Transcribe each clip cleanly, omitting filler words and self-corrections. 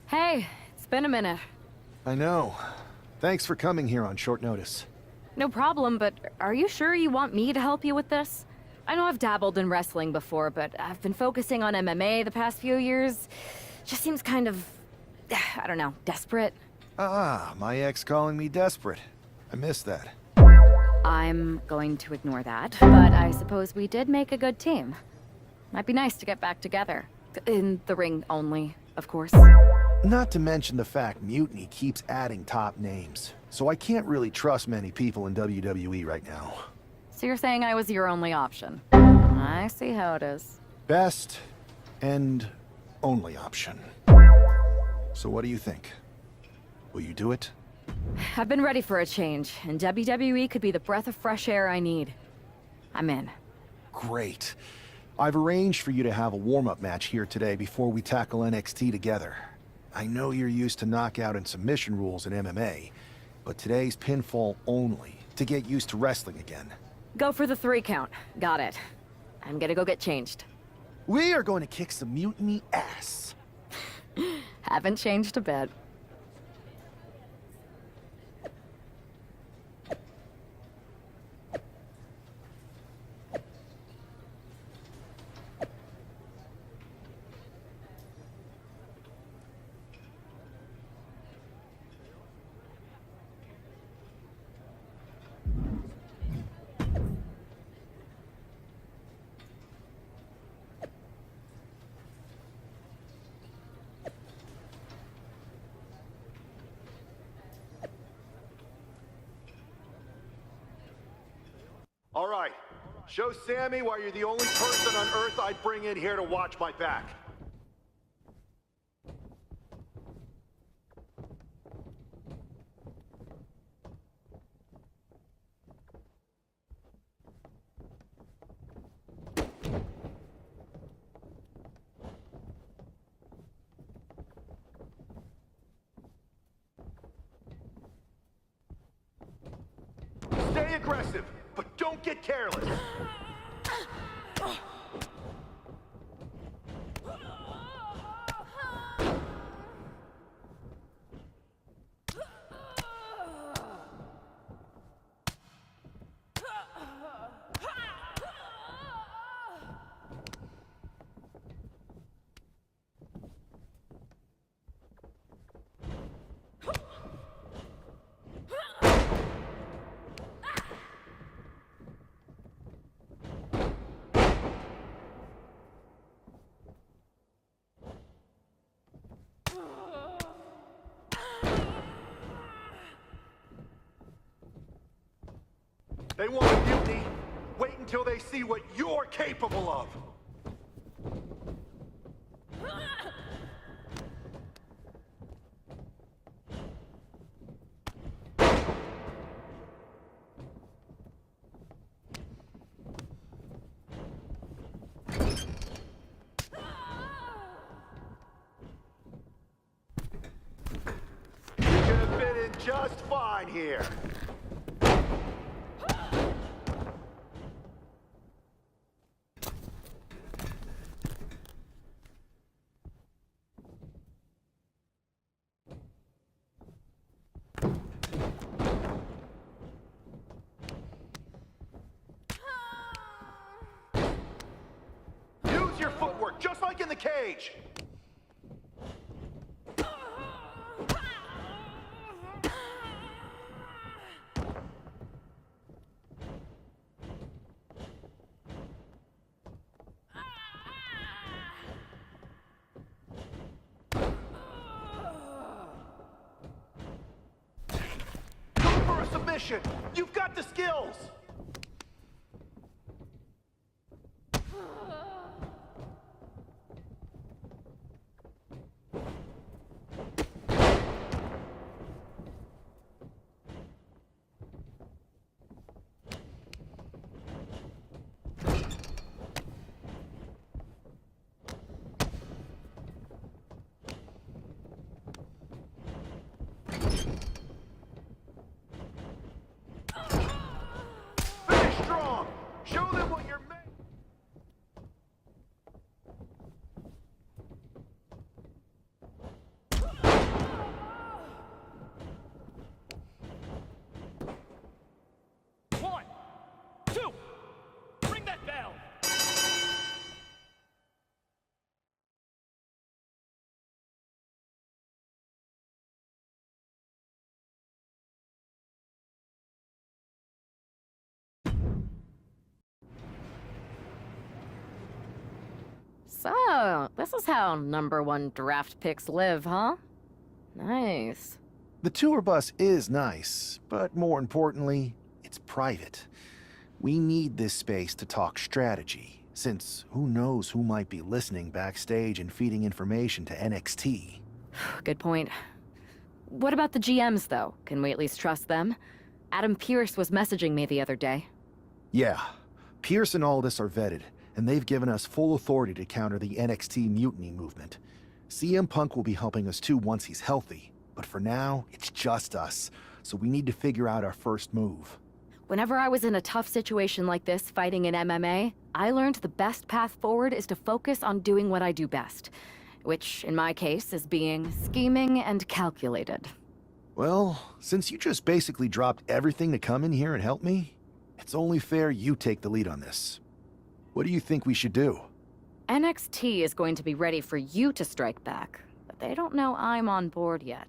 Hey, it's been a minute. I know. Thanks for coming here on short notice. No problem, but are you sure you want me to help you with this? I know I've dabbled in wrestling before, but I've been focusing on MMA the past few years. Just seems kind of, I don't know, desperate. Ah, my ex calling me desperate. I miss that. I'm going to ignore that, but I suppose we did make a good team. Might be nice to get back together. In the ring only, of course. Not to mention the fact Mutiny keeps adding top names, so I can't really trust many people in WWE right now. So you're saying I was your only option? I see how it is. Best and only option. So what do you think? Will you do it? I've been ready for a change, and WWE could be the breath of fresh air I need. I'm in. Great. I've arranged for you to have a warm-up match here today before we tackle NXT together. I know you're used to knockout and submission rules in MMA, but today's pinfall only, to get used to wrestling again. Go for the 3 count. Got it. I'm gonna go get changed. We are going to kick some Mutiny ass. Haven't changed a bit. All right. Show Sammy why you're the only person on Earth I'd bring in here to watch my back. Stay aggressive, but don't get careless. They want a mutiny. Wait until they see what you're capable of. You're gonna fit in just fine here. Use your footwork, just like in the cage. Go for a submission. You've got the skills. So, this is how #1 draft picks live, huh? Nice. The tour bus is nice, but more importantly, it's private. We need this space to talk strategy, since who knows who might be listening backstage and feeding information to NXT. Good point. What about the GMs, though? Can we at least trust them? Adam Pearce was messaging me the other day. Yeah, Pierce and Aldis are vetted, and they've given us full authority to counter the NXT Mutiny movement. CM Punk will be helping us too once he's healthy, but for now, it's just us, so we need to figure out our first move. Whenever I was in a tough situation like this fighting in MMA, I learned the best path forward is to focus on doing what I do best. Which, in my case, is being scheming and calculated. Well, since you just basically dropped everything to come in here and help me, it's only fair you take the lead on this. What do you think we should do? NXT is going to be ready for you to strike back, but they don't know I'm on board yet.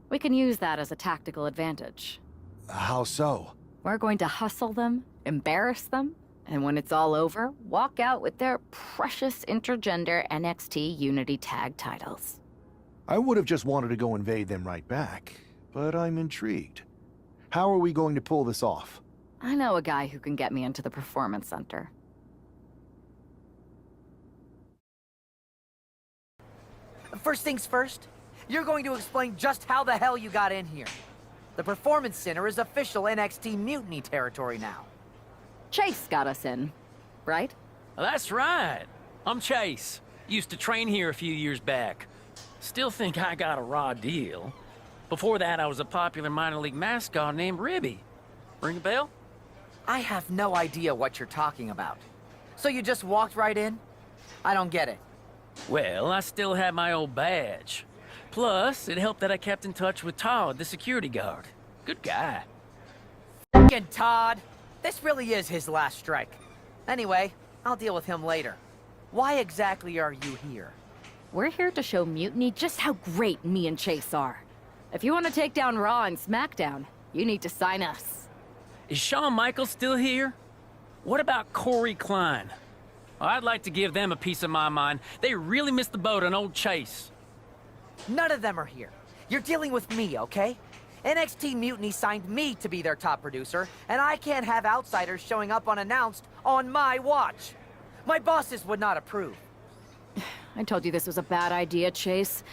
We can use that as a tactical advantage. How so? We're going to hustle them, embarrass them, and when it's all over, walk out with their precious intergender NXT Unity Tag titles. I would have just wanted to go invade them right back, but I'm intrigued. How are we going to pull this off? I know a guy who can get me into the Performance Center. First things first, you're going to explain just how the hell you got in here. The Performance Center is official NXT Mutiny territory now. Chase got us in, right? That's right. I'm Chase. Used to train here a few years back. Still think I got a raw deal. Before that, I was a popular minor league mascot named Ribby. Ring a bell? I have no idea what you're talking about. So you just walked right in? I don't get it. Well, I still had my old badge. Plus, it helped that I kept in touch with Todd, the security guard. Good guy. F***ing Todd! This really is his last strike. Anyway, I'll deal with him later. Why exactly are you here? We're here to show Mutiny just how great me and Chase are. If you want to take down Raw and SmackDown, you need to sign us. Is Shawn Michaels still here? What about Corey Klein? Well, I'd like to give them a piece of my mind. They really missed the boat on old Chase. None of them are here. You're dealing with me, okay? NXT Mutiny signed me to be their top producer, and I can't have outsiders showing up unannounced on my watch. My bosses would not approve. I told you this was a bad idea, Chase.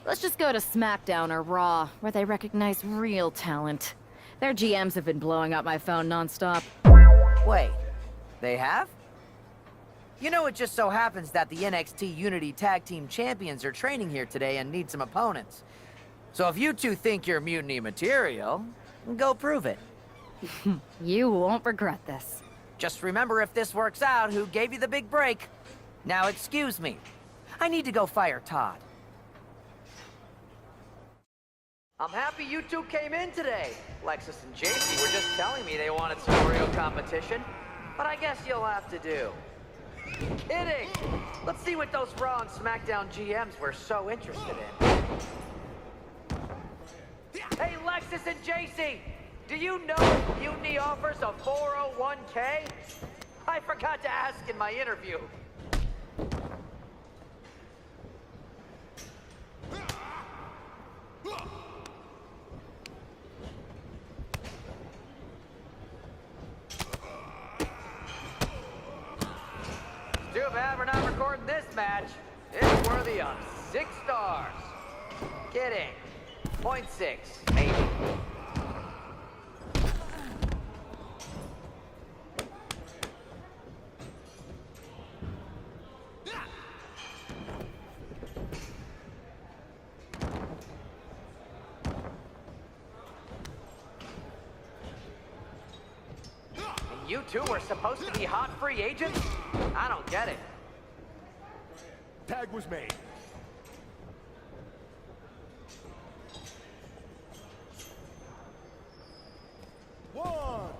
Let's just go to SmackDown or Raw, where they recognize real talent. Their GMs have been blowing up my phone nonstop. Wait, they have? You know, it just so happens that the NXT Unity Tag Team Champions are training here today and need some opponents. So if you two think you're Mutiny material, go prove it. You won't regret this. Just remember, if this works out, who gave you the big break. Now excuse me. I need to go fire Todd. I'm happy you two came in today. Lexus and JC were just telling me they wanted some real competition. But I guess you'll have to do. Kidding! Let's see what those Raw and SmackDown GMs were so interested in. Hey, Lexus and JC! Do you know Mutiny offers a 401k? I forgot to ask in my interview. Too bad we're not recording this match. It's worthy of 6 stars. Kidding. 0.6, maybe. And you two were supposed to be hot free agents? I don't get it. Tag was made. One.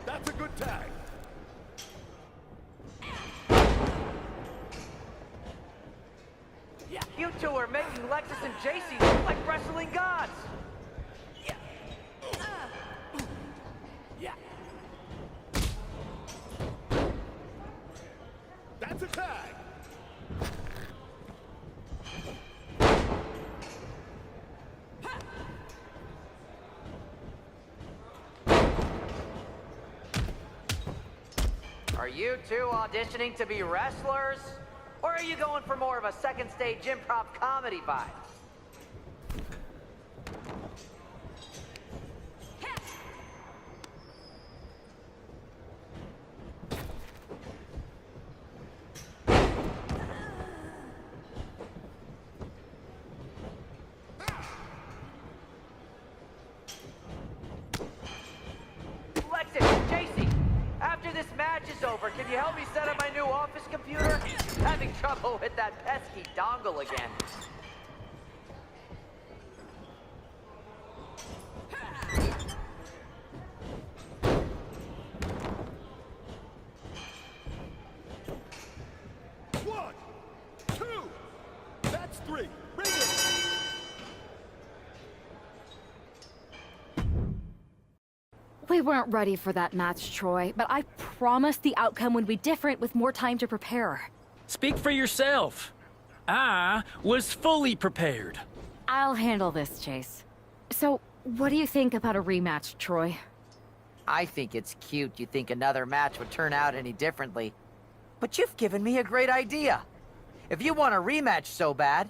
That's a good tag. You two are making Lexus and JC look like wrestling gods. you two auditioning to be wrestlers? Or are you going for more of a second stage improv comedy vibe? After this match is over, can you help me set up my new office computer? Having trouble with that pesky dongle again. One, two, that's three. Bring it. We weren't ready for that match, Troy, but I promised the outcome would be different with more time to prepare. Speak for yourself. I was fully prepared. I'll handle this, Chase. So, what do you think about a rematch, Troy? I think it's cute you think another match would turn out any differently. But you've given me a great idea. If you want a rematch so bad,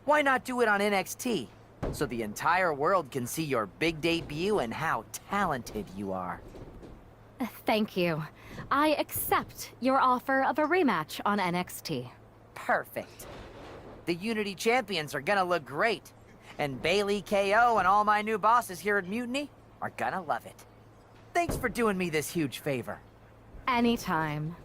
why not do it on NXT? So the entire world can see your big debut and how talented you are. Thank you. I accept your offer of a rematch on NXT. Perfect. The Unity champions are gonna look great. And Bailey, KO, and all my new bosses here at Mutiny are gonna love it. Thanks for doing me this huge favor. Anytime.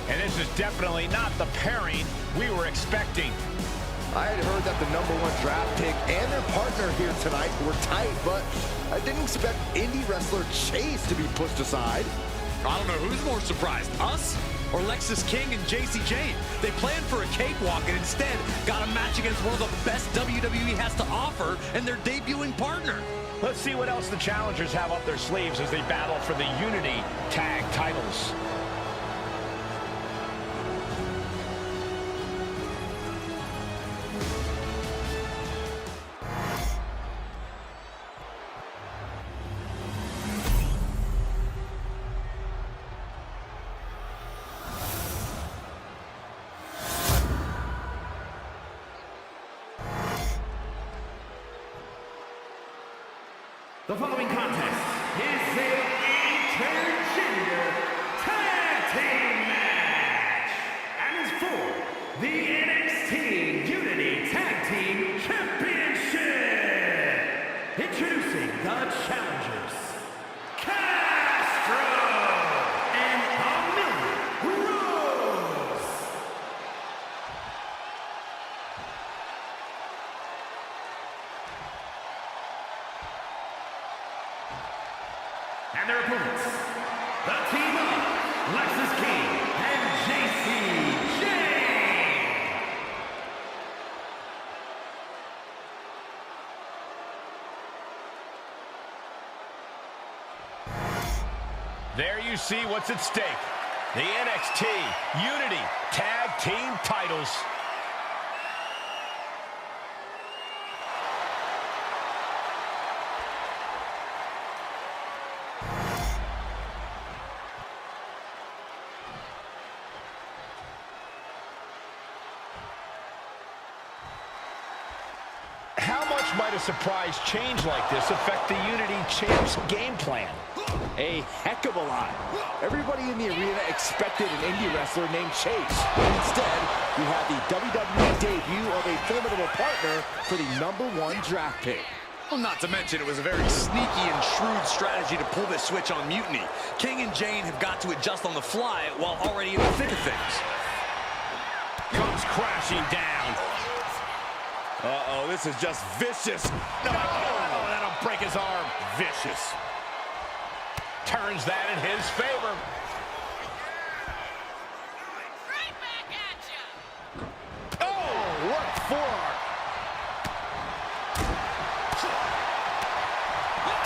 And this is definitely not the pairing we were expecting. I had heard that the #1 draft pick and their partner here tonight were tight, but I didn't expect indie wrestler Chase to be pushed aside. I don't know who's more surprised, us or Lexis King and JC Jane. They planned for a cakewalk and instead got a match against one of the best WWE has to offer and their debuting partner. Let's see what else the challengers have up their sleeves as they battle for the Unity Tag titles. The following contest is an intergender tag team match and is for the NXT Unity Tag Team Championship. Introducing the challengers, Castro and Amelia Rose. And their opponents, the team of Lexis King and JC Jane. There you see what's at stake. The NXT Unity Tag Team titles. How much might a surprise change like this affect the Unity Champ's game plan? A heck of a lot. Everybody in the arena expected an indie wrestler named Chase. Instead, we have the WWE debut of a formidable partner for the #1 draft pick. Well, not to mention, it was a very sneaky and shrewd strategy to pull this switch on Mutiny. King and Jane have got to adjust on the fly while already in the thick of things. Comes crashing down. Uh-oh, this is just vicious. No, that'll break his arm. Vicious. Turns that in his favor. Oh, what a forearm.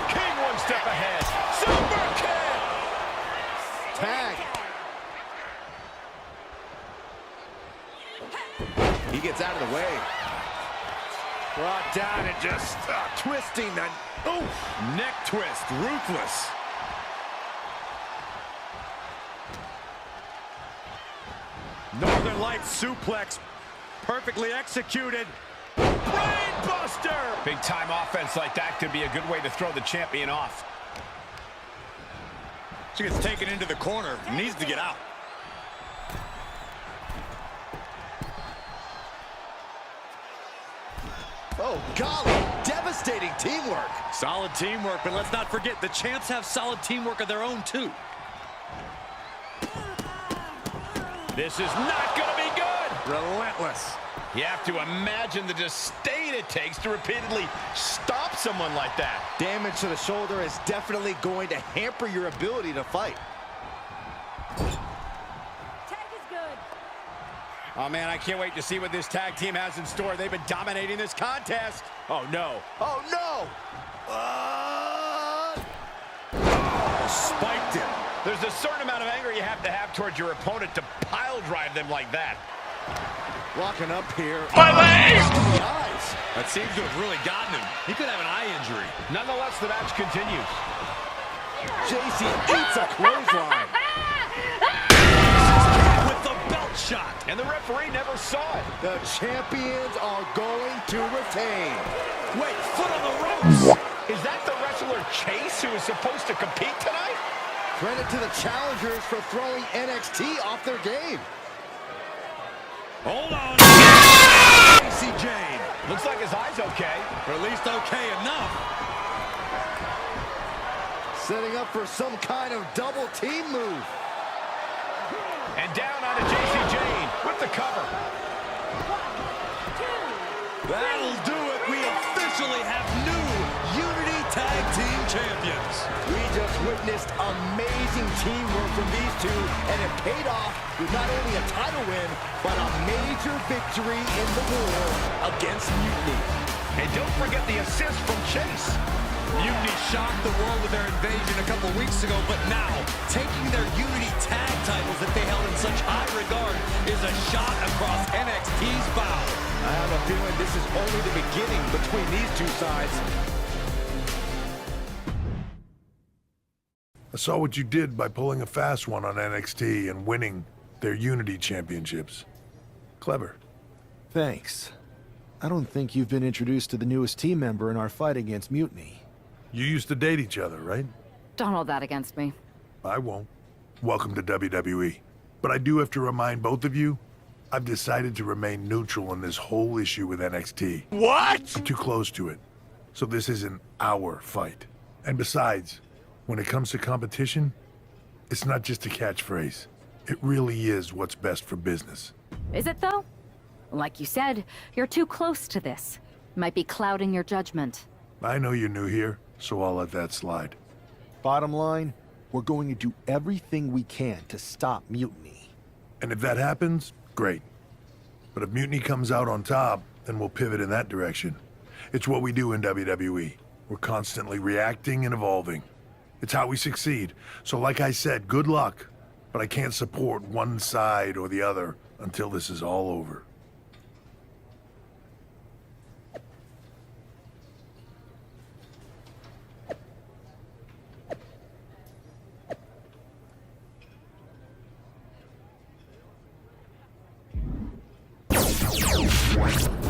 King one step ahead. Super kick. Tag. He gets out of the way. Brought down and just twisting that. Oh, neck twist, ruthless. Northern Lights suplex, perfectly executed. Brainbuster! Big time offense like that could be a good way to throw the champion off. She gets taken into the corner, needs to get out. Oh, golly, devastating teamwork. Solid teamwork, but let's not forget, the champs have solid teamwork of their own, too. This is not going to be good. Relentless. You have to imagine the disdain it takes to repeatedly stop someone like that. Damage to the shoulder is definitely going to hamper your ability to fight. Oh, man, I can't wait to see what this tag team has in store. They've been dominating this contest. Oh, no. Oh, no! Spiked him. There's a certain amount of anger you have to have towards your opponent to pile drive them like that. Locking up here. My leg! The eyes. That seems to have really gotten him. He could have an eye injury. Nonetheless, the match continues. JC eats a clothesline. With the belt shot. And the referee never saw it. The champions are going to retain. Wait, foot on the ropes. Is that the wrestler Chase who is supposed to compete tonight? Credit to the challengers for throwing NXT off their game. Hold on. Casey Jane. Looks like his eye's okay. Or at least okay enough. Setting up for some kind of double team move. And down onto JC Jane with the cover. That'll do it. We officially have new Unity Tag Team Champions. We just witnessed amazing teamwork from these two, and it paid off with not only a title win, but a major victory in the war against Mutiny. And don't forget the assist from Chase. Mutiny shocked the world with their invasion a couple weeks ago, but now, taking their Unity Tag titles that they held in such high regard is a shot across NXT's bow. I have a feeling this is only the beginning between these two sides. I saw what you did by pulling a fast one on NXT and winning their Unity Championships. Clever. Thanks. I don't think you've been introduced to the newest team member in our fight against Mutiny. You used to date each other, right? Don't hold that against me. I won't. Welcome to WWE. But I do have to remind both of you, I've decided to remain neutral in this whole issue with NXT. What? I'm too close to it. So this isn't our fight. And besides, when it comes to competition, it's not just a catchphrase. It really is what's best for business. Is it, though? Like you said, you're too close to this. Might be clouding your judgment. I know you're new here, so I'll let that slide. Bottom line, we're going to do everything we can to stop Mutiny. And if that happens, great. But if Mutiny comes out on top, then we'll pivot in that direction. It's what we do in WWE. We're constantly reacting and evolving. It's how we succeed. So like I said, good luck. But I can't support one side or the other until this is all over. What?